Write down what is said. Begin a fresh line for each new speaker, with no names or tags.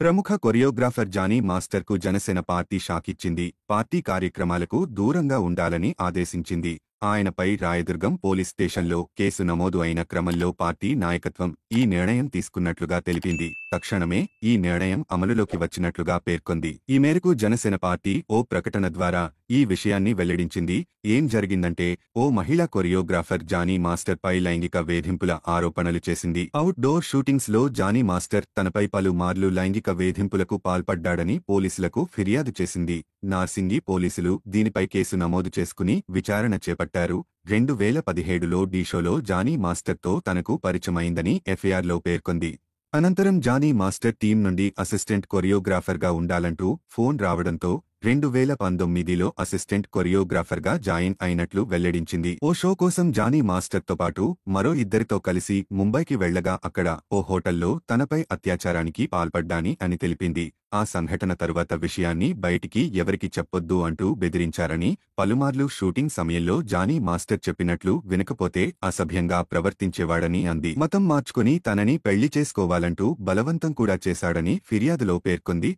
ప్రముఖ కొరియోగ్రాఫర్ జానీ మాస్టర్కు జనసేన పార్టీ షాకిచ్చింది. పార్టీ కార్యక్రమాలకు దూరంగా ఉండాలని ఆదేశించింది. ఆయనపై రాయదుర్గం పోలీస్ స్టేషన్లో కేసు నమోదు అయిన క్రమంలో పార్టీ నాయకత్వం ఈ నిర్ణయం తీసుకున్నట్లుగా తెలిపింది. తక్షణమే ఈ నిర్ణయం అమలులోకి వచ్చినట్లుగా పేర్కొంది. ఈ మేరకు జనసేన పార్టీ ఓ ప్రకటన ద్వారా ఈ విషయాన్ని వెల్లడించింది. ఏం జరిగిందంటే, ఓ మహిళా కొరియోగ్రాఫర్ జానీ మాస్టర్ పై లైంగిక వేధింపుల ఆరోపణలు చేసింది. అవుట్ డోర్ షూటింగ్స్ లో జానీ మాస్టర్ తనపై పలుమార్లు లైంగిక వేధింపులకు పాల్పడ్డాడని పోలీసులకు ఫిర్యాదు చేసింది. నార్సింగి పోలీసులు దీనిపై కేసు నమోదు చేసుకుని విచారణ చేపట్టారు. 2017లో ఢీ షోలో జానీ మాస్టర్తో తనకు పరిచయమైందని ఎఫ్ఐఆర్లో పేర్కొంది. అనంతరం జానీ మాస్టర్ టీం నుండి అసిస్టెంట్ కొరియోగ్రాఫర్గా ఉండాలంటూ ఫోన్ రావడంతో 2019లో అసిస్టెంట్ కొరియోగ్రాఫర్గా జాయిన్ అయినట్లు వెల్లడించింది. ఓ షో కోసం జానీ మాస్టర్తో పాటు మరో ఇద్దరితో కలిసి ముంబైకి వెళ్లగా అక్కడ ఓ హోటల్లో తనపై అత్యాచారానికి పాల్పడ్డాని అని తెలిపింది. ఆ సంఘటన తరువాత విషయాన్ని బయటికి ఎవరికి చెప్పొద్దు అంటూ బెదిరించారని, పలుమార్లు షూటింగ్ సమయంలో జానీ మాస్టర్ చెప్పినట్లు వినకపోతే అసభ్యంగా ప్రవర్తించేవాడని అంది. మతం మార్చుకుని తనని పెళ్లి చేసుకోవాలంటూ బలవంతం కూడా చేశాడని ఫిర్యాదులో పేర్కొంది.